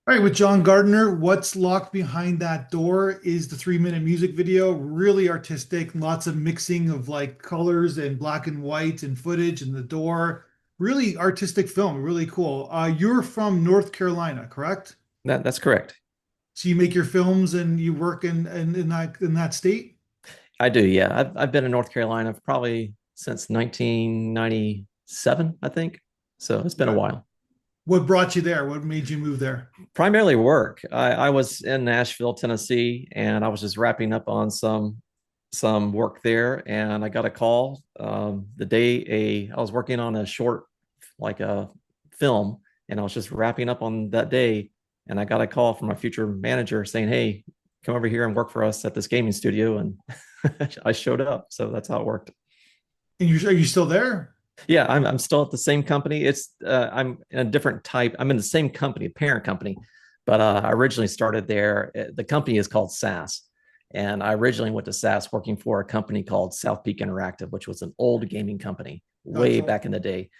All right, with John Gardner, what's locked behind that door is the 3 minute music video. Really artistic, lots of mixing of like colors and black and white and footage and the door. Really artistic film, really cool. You're from North Carolina, correct? That's correct. So you make your films and you work in that state? I do. Yeah. I've been in North Carolina probably since 1997, I think. So it's been a Got- while. What brought you there? What made you move there? Primarily work. I was in Nashville, Tennessee, and I was just wrapping up on some work there, and I got a call the day I was working on a short, like a film, and I was just wrapping up on that day, and I got a call from my future manager saying, "Hey, come over here and work for us at this gaming studio," and I showed up. So that's how it worked. And are you still there? Yeah, I'm still at the same company. It's I'm in a different type. I'm in the same company, parent company, but I originally started there. The company is called SAS, and I originally went to SAS working for a company called South Peak Interactive, which was an old gaming company way Gotcha. back in the day.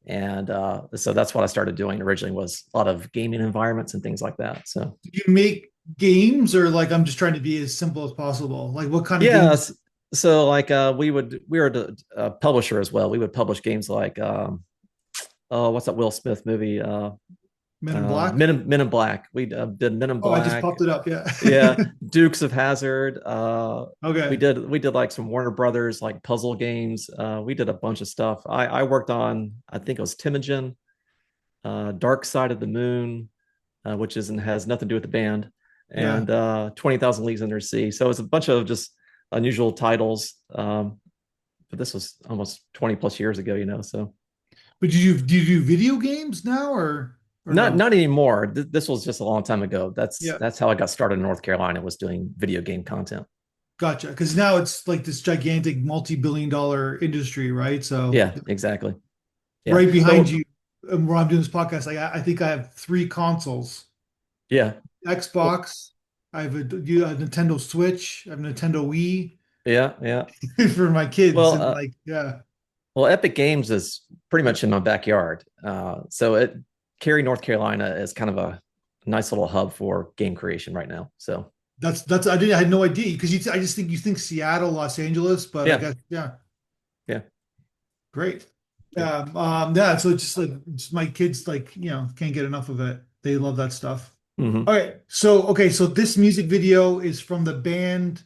And so that's what I started doing originally, was a lot of gaming environments and things like that. So Do you make games or like I'm just trying to be as simple as possible? Like what kind of yeah, games? so like we were a publisher as well. We would publish games like oh, what's that Will Smith movie? Men in Black? Men in Black. We did Men in Oh, I just Black. popped it up. Yeah. Yeah, Dukes of Hazzard. Okay. We did like some Warner Brothers like puzzle games. We did a bunch of stuff. I worked on, I think it was Timogen, Dark Side of the Moon, which isn't has nothing to do with the band, Yeah. and 20,000 Leagues Under the Sea. So it's a bunch of just unusual titles. But this was almost 20 plus years ago, so But do you do video games now or no? not anymore. This was just a long time ago. Yeah. That's how I got started in North Carolina, was doing video game content. Gotcha. Because now it's like this gigantic multi-billion dollar industry, right? So Yeah, exactly. Yeah. right behind So you, where I'm doing this podcast, I think I have three consoles: yeah. Well, Xbox, I have a Nintendo Switch, I have a Nintendo Wii yeah, yeah. for my kids, Well, and like yeah. well, Epic Games is pretty much in my backyard. So Cary, North Carolina is kind of a nice little hub for game creation right now. So That's I had no idea because I just think you think Seattle, Los Angeles, but I yeah, guess yeah. yeah, Great. yeah. Yeah, so it's just like just my kids like, can't get enough of it. They love that stuff. Hmm. All right. So okay, so this music video is from the band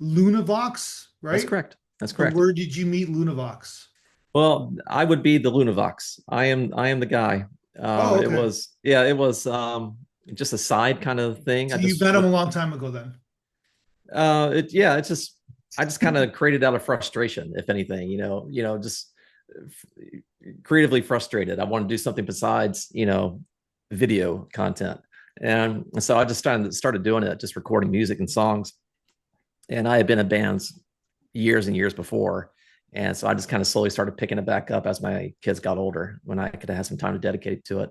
Lunavox, That's right? correct. That's So correct. where did you meet Lunavox? Well, I would be the Lunavox. I am the guy. Oh, It okay. was yeah, it was just a side kind of thing. I So you just met him would a long time ago then. it yeah, it's just I just kind of created out of frustration, if anything, just creatively frustrated. I want to do something besides, video content. And so I just started doing it, just recording music and songs. And I had been in bands years and years before. And so I just kind of slowly started picking it back up as my kids got older, when I could have some time to dedicate to it.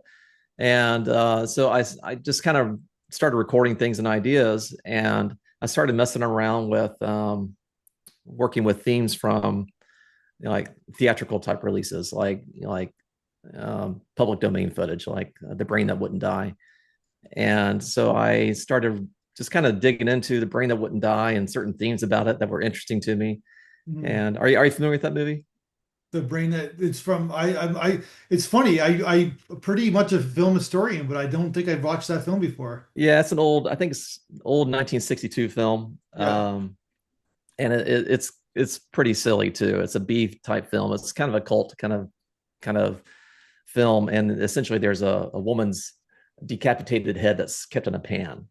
And so I just kind of started recording things and ideas. And I started messing around with working with themes from, like theatrical type releases, like public domain footage, like The Brain That Wouldn't Die. And so I started just kind of digging into The Brain That Wouldn't Die and certain themes about it that were interesting to me. Mhm. And are you familiar with that movie? The brain that it's from it's funny. I pretty much a film historian, but I don't think I've watched that film before. Yeah, I think it's old 1962 film. Yeah. And it's pretty silly too. It's a B type film. It's kind of a cult kind of film. And essentially there's a woman's decapitated head that's kept in a pan,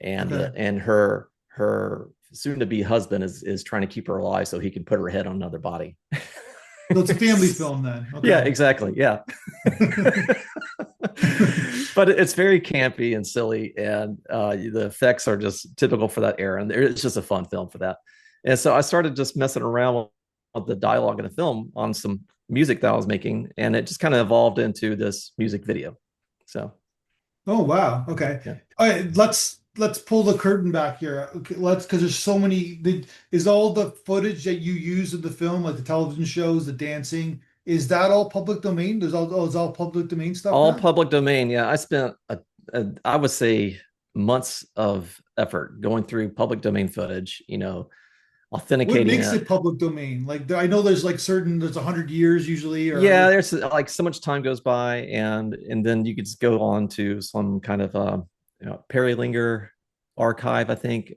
Okay. and her soon to be husband is trying to keep her alive so he can put her head on another body. So it's a family film then. Yeah, Okay. exactly. Yeah. But it's very campy and silly, and the effects are just typical for that era, and it's just a fun film for that. And so I started just messing around with the dialogue in the film on some music that I was making, and it just kind of evolved into this music video. So Oh wow. Okay. yeah. All right, let's pull the curtain back here. Okay, because there's so many. Is all the footage that you use in the film, like the television shows, the dancing, is that all public domain? Is all public domain stuff All now? public domain. Yeah, I spent I would say months of effort going through public domain footage, What authenticating makes it. it public domain? Like I know there's like there's 100 years usually, Yeah, or there's like so much time goes by, and then you could just go on to some kind of Perilinger archive. I think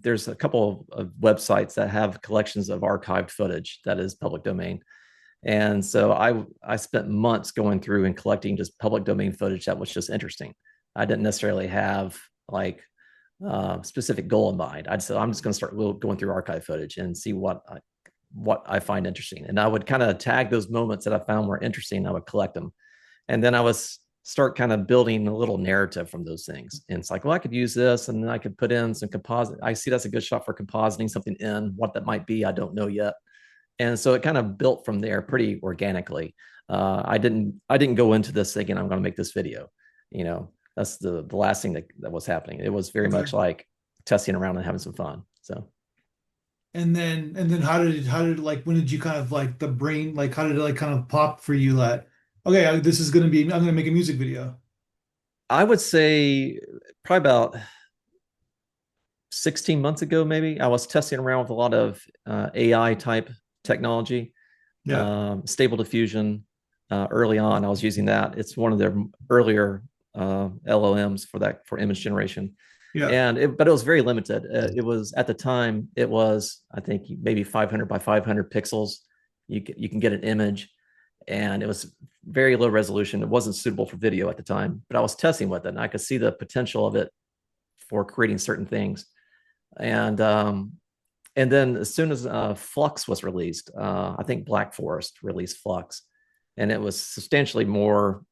there's a couple of websites that have collections of archived footage that is public domain. And so I spent months going through and collecting just public domain footage that was just interesting. I didn't necessarily have like specific goal in mind. I said I'm just going to start going through archive footage and see what I find interesting. And I would kind of tag those moments that I found were interesting. I would collect them, and then I was start kind of building a little narrative from those things. And it's like, well, I could use this, and then I could put in some composite. I see that's a good shot for compositing something in. What that might be, I don't know yet. And so it kind of built from there pretty organically. I didn't go into this thinking I'm going to make this video. That's the last thing that was happening. It was very okay. much like testing around and having some fun. So And then how did like when did you kind of like the brain like how did it like kind of pop for you that okay, this is gonna be I'm gonna make a music video. I would say probably about 16 months ago, maybe I was testing around with a lot of AI type technology, Yeah, stable diffusion. Early on, I was using that. It's one of their earlier LLMs for image generation, yeah. but it was very limited. It was at the time it was I think maybe 500 by 500 pixels. You can get an image, and it was very low resolution. It wasn't suitable for video at the time, but I was testing with it, and I could see the potential of it for creating certain things. And then as soon as Flux was released, I think Black Forest released Flux, and it was substantially more.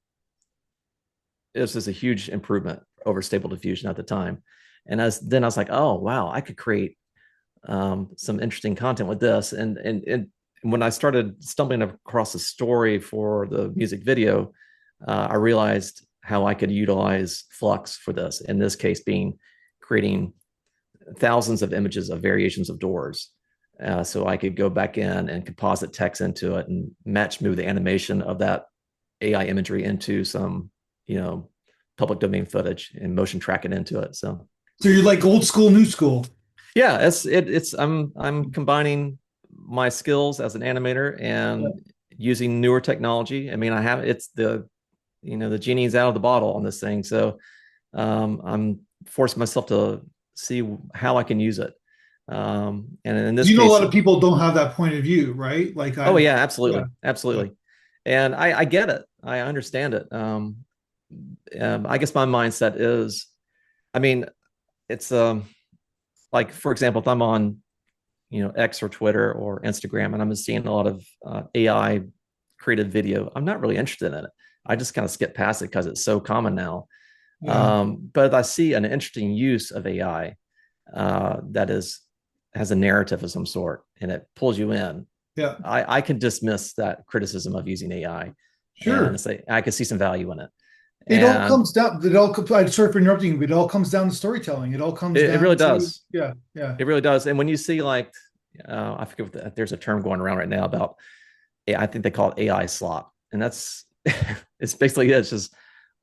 It was just a huge improvement over Stable Diffusion at the time. And then I was like, oh wow, I could create some interesting content with this. And when I started stumbling across a story for the music video, I realized how I could utilize Flux for this. In this case, being creating thousands of images of variations of doors. So I could go back in and composite text into it and match move the animation of that AI imagery into some, you know, public domain footage and motion track it into it. So So you're like old school, new school. yeah, it's I'm combining my skills as an animator Yeah. and using newer technology. I mean, I have it's the genie's out of the bottle on this thing. So I'm forcing myself to see how I can use it. And in this You know, a case, lot of people don't have that point of view, right? Like oh I've yeah, yeah, absolutely, yeah, absolutely. And I get it. I understand it. I guess my mindset is, I mean, it's like for example, if I'm on X or Twitter or Instagram and I'm just seeing a lot of AI created video, I'm not really interested in it. I just kind of skip past it because it's so common now. yeah, But if I see an interesting use of AI that has a narrative of some sort and it pulls you in, yeah. I can dismiss that criticism of using AI and Sure. say I could see some value in it. It all And comes down. It all. I'm sorry for interrupting you, but it all comes down to storytelling. It all comes it down really to does. yeah, yeah, It really does. And when you see like, I forget there's a term going around right now about, I think they call it AI slop, and that's it's basically it's just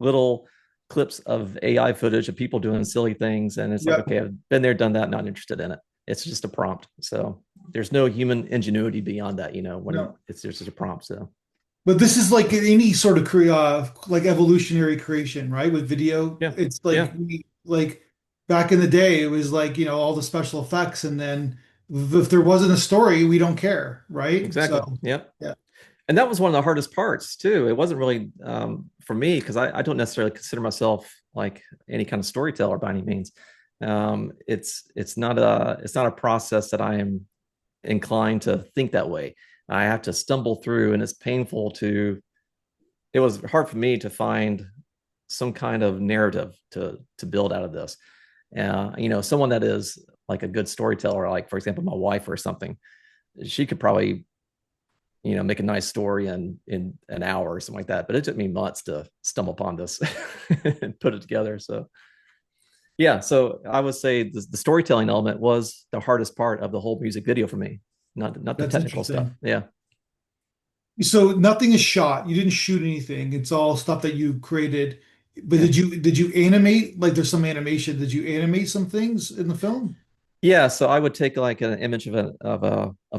little clips of AI footage of people doing silly things, and it's like, yeah. okay, I've been there, done that, not interested in it. It's just a prompt, so there's no human ingenuity beyond that, when No. it's just a prompt. So But this is like any sort of like evolutionary creation, right? With video, yeah, it's like yeah, like back in the day, it was like all the special effects, and then if there wasn't a story, we don't care, right? exactly, So yeah. yeah, And that was one of the hardest parts too. It wasn't really for me because I don't necessarily consider myself like any kind of storyteller by any means. It's not a process that I am inclined to think that way. I have to stumble through, and it's painful to. It was hard for me to find some kind of narrative to build out of this. Someone that is like a good storyteller, like for example, my wife or something, she could probably make a nice story in an hour or something like that. But it took me months to stumble upon this and put it together. So yeah, so I would say the storytelling element was the hardest part of the whole music video for me, not the that's technical stuff. interesting. Yeah, So nothing is shot. You didn't shoot anything. It's all stuff that you created. But Yeah. did you animate, like there's some animation, did you animate some things in the film? Yeah, so I would take like an image of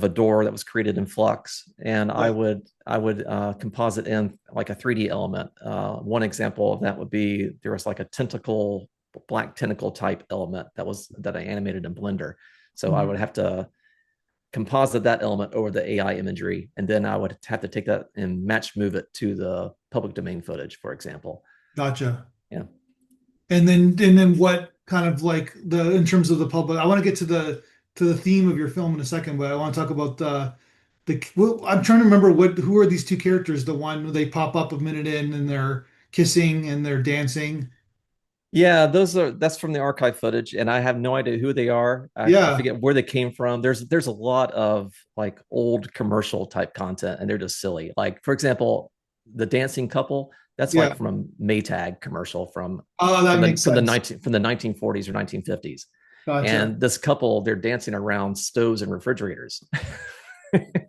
a door that was created in Flux, and Yeah. I would composite in like a 3D element. One example of that would be there was like a tentacle, black tentacle type element that I animated in Blender. So I Mhm. would have to composite that element over the AI imagery, and then I would have to take that and match move it to the public domain footage, for example. Gotcha. Yeah. And then what kind of like the in terms of the public, I want to get to the theme of your film in a second, but I want to talk about the well, I'm trying to remember what who are these two characters, the one where they pop up a minute in and they're kissing and they're dancing. Yeah, that's from the archive footage, and I have no idea who they are. I Yeah. forget where they came from. There's a lot of like old commercial type content, and they're just silly. Like for example, the dancing couple, that's like Yeah. from a Maytag commercial Oh, that makes sense. 1940s or 1950s. Gotcha. And this couple, they're dancing around stoves and refrigerators.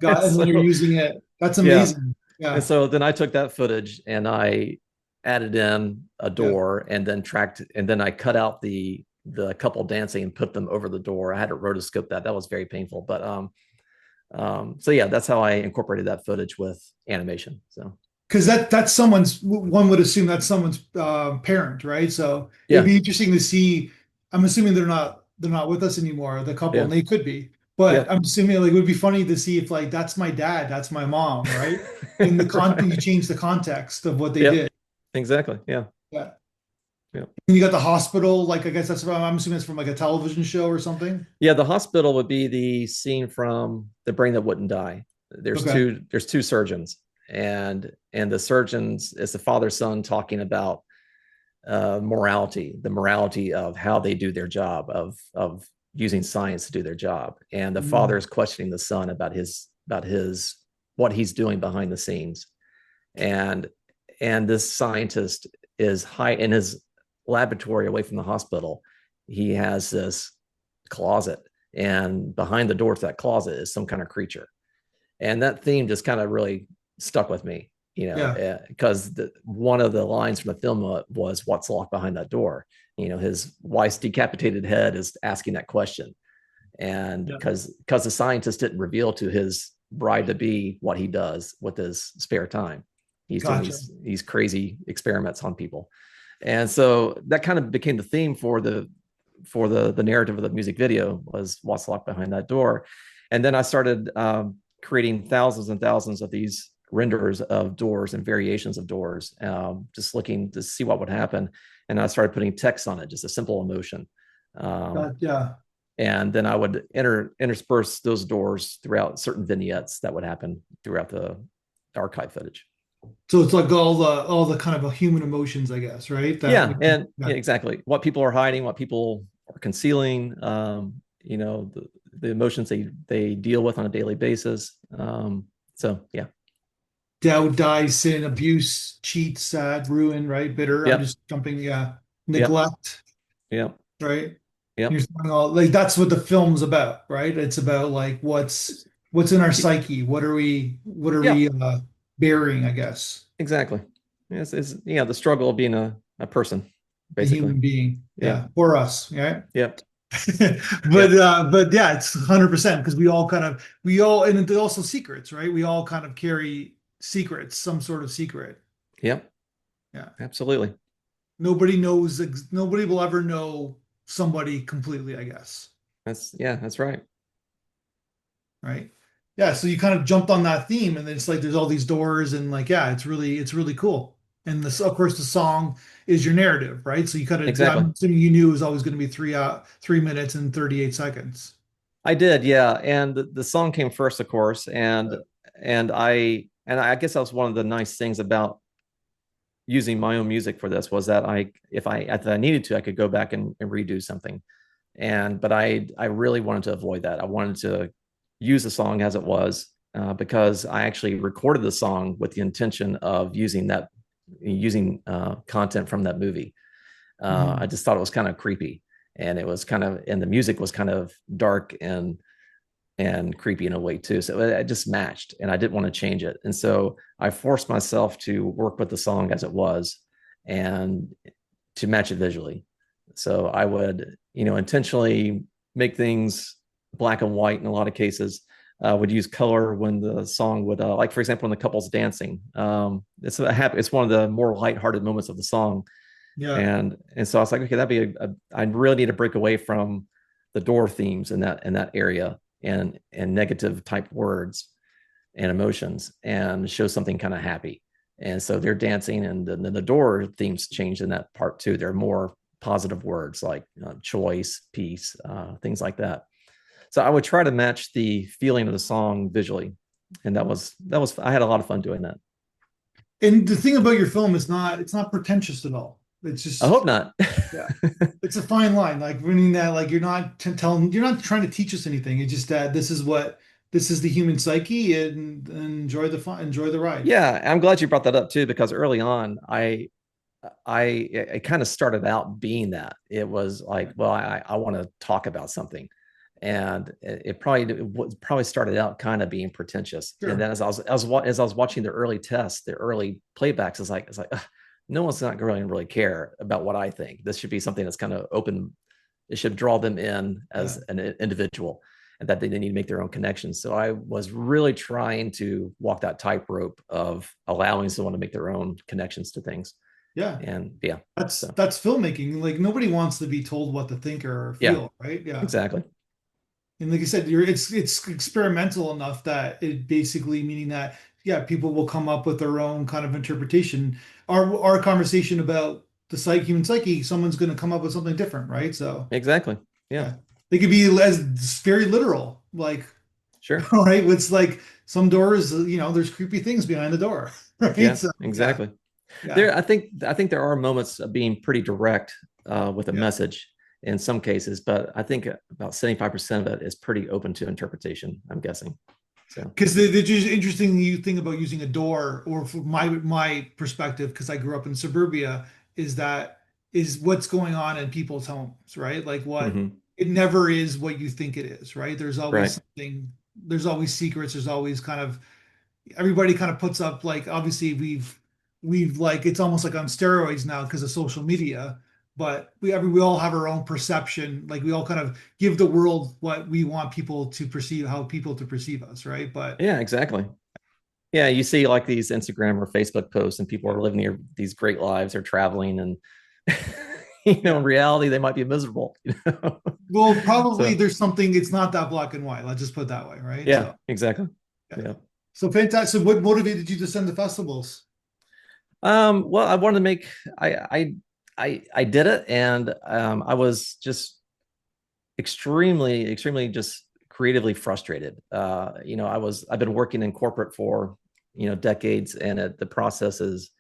Got, and then you're So using it. That's yeah, amazing. and Yeah. so then I took that footage and I added in a Yeah. door and then tracked and then I cut out the couple dancing and put them over the door. I had to rotoscope that. That was very painful. But so yeah, that's how I incorporated that footage with animation. So Because that's someone's, one would assume that's someone's parent, right? So it'd yeah, be interesting to see. I'm assuming they're not with us anymore, the couple, yeah, and they could be. But yeah. I'm assuming like it would be funny to see if like that's my dad, that's my mom, right? In the content, you Right. change the context of what they Yep. did. Exactly. Yeah. Yeah. Yeah. And you got the hospital, like I guess that's from, I'm assuming it's from like a television show or something. Yeah, the hospital would be the scene from The Brain That Wouldn't Die. Okay. There's two surgeons, and the surgeons is the father son talking about morality, the morality of how they do their job, of using science to do their job, and the father Mm, is questioning the son about his what he's doing behind the scenes, and this scientist is high in his laboratory away from the hospital. He has this closet, and behind the door to that closet is some kind of creature, and that theme just kind of really stuck with me, yeah. because one of the lines from the film was what's locked behind that door. His wife's decapitated head is asking that question, and Yeah. because the scientist didn't reveal to his bride to be what he does with his spare time. He's doing Gotcha. these crazy experiments on people, and so that kind of became the theme for the narrative of the music video was what's locked behind that door. And then I started creating thousands and thousands of these renders of doors and variations of doors, just looking to see what would happen. And I started putting text on it, just a simple emotion. Um, Yeah. and then I would intersperse those doors throughout certain vignettes that would happen throughout the archive footage. So it's like all the kind of human emotions, I guess, right? That Yeah, and yeah. yeah, exactly. What people are hiding, what people are concealing, the emotions they deal with on a daily basis. So yeah, Doubt, die, sin, abuse, cheat, sad, ruin, right? Bitter. I'm yep, just jumping, yeah. yep, Neglect, yep, right? You're yep, saying all like that's what the film's about, right? It's about like what's in our psyche. What are we yep, bearing, I guess, exactly. It's the struggle of being a person, a basically. human being. Yep, Yeah, for us, right? yep, yep, But yeah, it's 100% because we all and there's also secrets, right? We all kind of carry secrets, some sort of secret. yep, Yeah. absolutely. Nobody will ever know somebody completely, I guess. That's right. Right. Yeah. So you kind of jumped on that theme and then it's like there's all these doors and like, yeah, it's really cool. And this, of course, the song is your narrative, right? So you kind of, Exactly. I'm assuming you knew it was always going to be 3 minutes and 38 seconds. I did, yeah. And the song came first, of course, Yeah. and I guess that was one of the nice things about using my own music for this was that if I needed to, I could go back and redo something. But I really wanted to avoid that. I wanted to use the song as it was, because I actually recorded the song with the intention of using content from that movie. I Mhm. just thought it was kind of creepy, and the music was kind of dark and creepy in a way too. So it just matched, and I didn't want to change it. And so I forced myself to work with the song as it was, and to match it visually. So I would, intentionally make things black and white in a lot of cases. Would use color when the song would, like for example, when the couple's dancing. It's one of the more lighthearted moments of the song, Yeah. and so I was like, okay, that'd be I really need to break away from the door themes in that area and negative type words and emotions and show something kind of happy. And so they're dancing, and then the door themes change in that part too. They're more positive words like choice, peace, things like that. So I would try to match the feeling of the song visually, and that was I had a lot of fun doing that. And the thing about your film is it's not pretentious at all. It's I just, hope not. yeah, it's a fine line. Like meaning that like you're not trying to teach us anything. It's just that this is the human psyche and enjoy the fun, enjoy the ride. Yeah, I'm glad you brought that up too, because early on, I it kind of started out being that. It was like, well, I want to talk about something, and it probably started out kind of being pretentious. And Sure. then as I was watching the early tests, the early playbacks, it's like ugh, no one's not going to really care about what I think. This should be something that's kind of open. It should draw them in Yeah. as an individual, and that they need to make their own connections. So I was really trying to walk that tightrope of allowing someone to make their own connections to things. Yeah. And yeah, so That's filmmaking. Like nobody wants to be told what to think or yeah, feel, right? Yeah. exactly. And like I said, it's experimental enough that it basically meaning that yeah, people will come up with their own kind of interpretation. Our conversation about the human psyche, someone's going to come up with something different, right? So Exactly. Yeah, yeah, they could be as very literal, like sure. all right, it's like some doors, there's creepy things behind the door, right? Yeah, So yeah, exactly. yeah, I think there are moments of being pretty direct with a yeah. message in some cases, but I think about 75% of it is pretty open to interpretation, I'm guessing. So, Because the just interesting thing about using a door, or from my perspective, because I grew up in suburbia, is that is what's going on in people's homes, right? Like what mhm, it never is what you think it is, right? There's always right. something, there's always secrets, there's always kind of everybody kind of puts up like obviously we've like it's almost like on steroids now because of social media, but we all have our own perception, like we all kind of give the world what we want people to perceive, how people to perceive us, right? But Yeah, exactly. Yeah, you see like these Instagram or Facebook posts, and people yeah, are living these great lives. They're traveling, and in yeah. reality, they might be miserable. Well, probably So, there's something, it's not that black and white. Let's just put it that way, right? yeah, So, exactly. yeah. Yeah. So fantastic. So what motivated you to send the festivals? Well, I wanted to make I did it, and I was just extremely just creatively frustrated. I've been working in corporate for decades, and the process is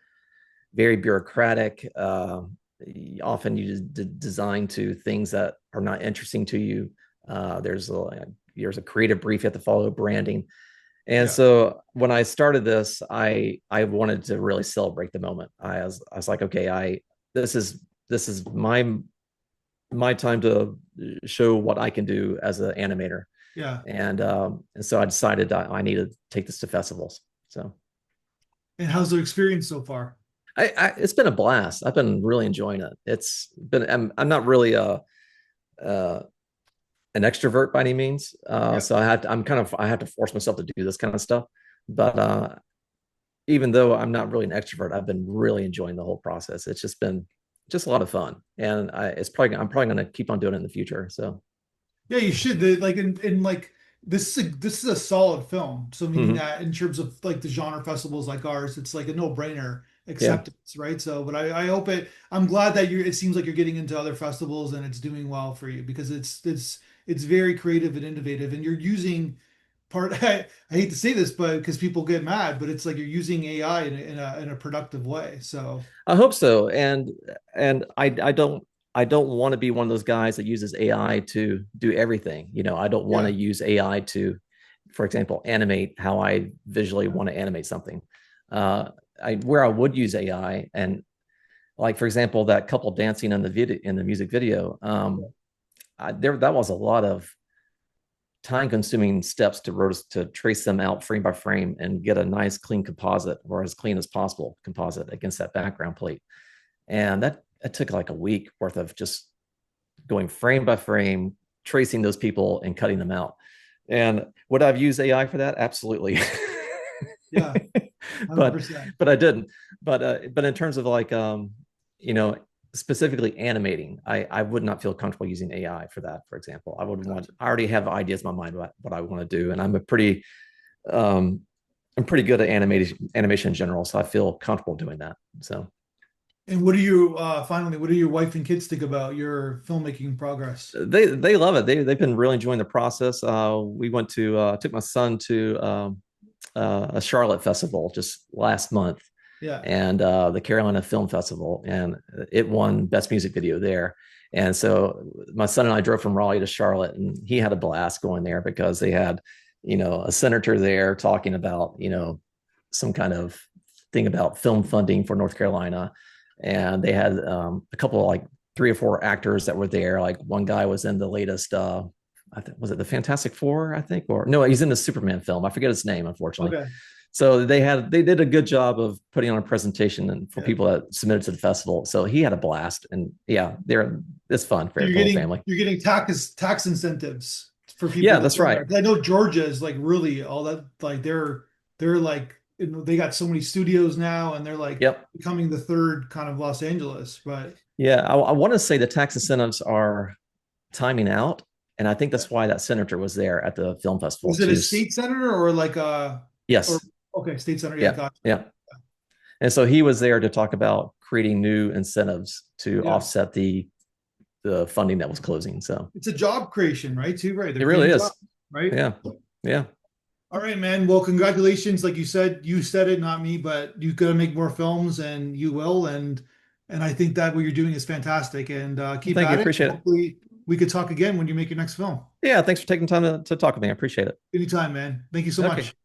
very bureaucratic. Often you just design to things that are not interesting to you. There's a creative brief you have to follow, branding. And Yeah, so when I started this, I wanted to really celebrate the moment. I was like, okay, I this is my time to show what I can do as an animator. yeah. And so I decided I needed to take this to festivals. So And how's the experience so far? it's been a blast. I've been really enjoying it. I'm not really uh, an extrovert by any means. Yeah. So I have to force myself to do this kind of stuff. But even though I'm not really an extrovert, I've been really enjoying the whole process. It's just been just a lot of fun, and I'm probably going to keep on doing it in the future. So, Yeah, you should. Like in like this is a solid film. So meaning mhm. that in terms of like the genre festivals like ours, it's like a no-brainer Yeah, acceptance, right? So, but I hope I'm glad that it seems like you're getting into other festivals and it's doing well for you because it's very creative and innovative and you're using I hate to say this, but because people get mad, but it's like you're using AI in a productive way. So I hope so. And I don't want to be one of those guys that uses AI to do everything. I don't want to yeah, use AI to, for example, animate how I visually want to animate something. Uh, where I would use AI, and like for example, that couple dancing in the music video, there that was a lot of time consuming steps to trace them out frame by frame and get a nice clean composite, or as clean as possible composite against that background plate. And that took like a week worth of just going frame by frame, tracing those people and cutting them out. And would I've used AI for that? Absolutely. Yeah, but 100%. but I didn't. But in terms of like you know, specifically animating, I would not feel comfortable using AI for that, for example. Gotcha. I already have ideas in my mind about what I want to do. And um I'm pretty good at animation in general, so I feel comfortable doing that. So And what do you finally, what do your wife and kids think about your filmmaking progress? they love it. They've been really enjoying the process. We went to took my son to a Charlotte festival just last month, Yeah. and the Carolina Film Festival, and it won Best Music Video there. And so my son and I drove from Raleigh to Charlotte, and he had a blast going there because they had, a senator there talking about, some kind of thing about film funding for North Carolina, and they had a couple of like three or four actors that were there. Like one guy was in the latest was it the Fantastic Four, I think, or no, he's in the Superman film. I forget his name, unfortunately. Okay. So they did a good job of putting on a presentation and for Yeah. people that submitted to the festival. So he had a blast, and yeah, it's fun for You're the whole getting family. you're getting tax incentives for people Yeah, to that's film there. right. 'Cause I know Georgia is like really all that, like they're like, they got so many studios now, and they're like Yep. becoming the third kind of Los Angeles. But Yeah, I want to say the tax incentives are timing out, and I think yeah. that's why that senator was there at the film festival Was it a too. state senator or like a or Yes. okay, state senator? Yeah, Yeah. gotcha. Yeah. And so he was there to talk about creating new incentives to Yeah. offset the funding that was closing. So It's a job creation, right? Too, right? They're it really creating jobs, is. right? Yeah. Yeah. All right, man. Well, congratulations. Like you said it, not me, but you got to make more films, and you will. And I think that what you're doing is fantastic. And Well, keep thank you. at it. Appreciate it. Hopefully, we could talk again when you make your next film. Yeah. Thanks for taking time to talk with me. I appreciate it. Anytime, man. Thank you so Okay. much.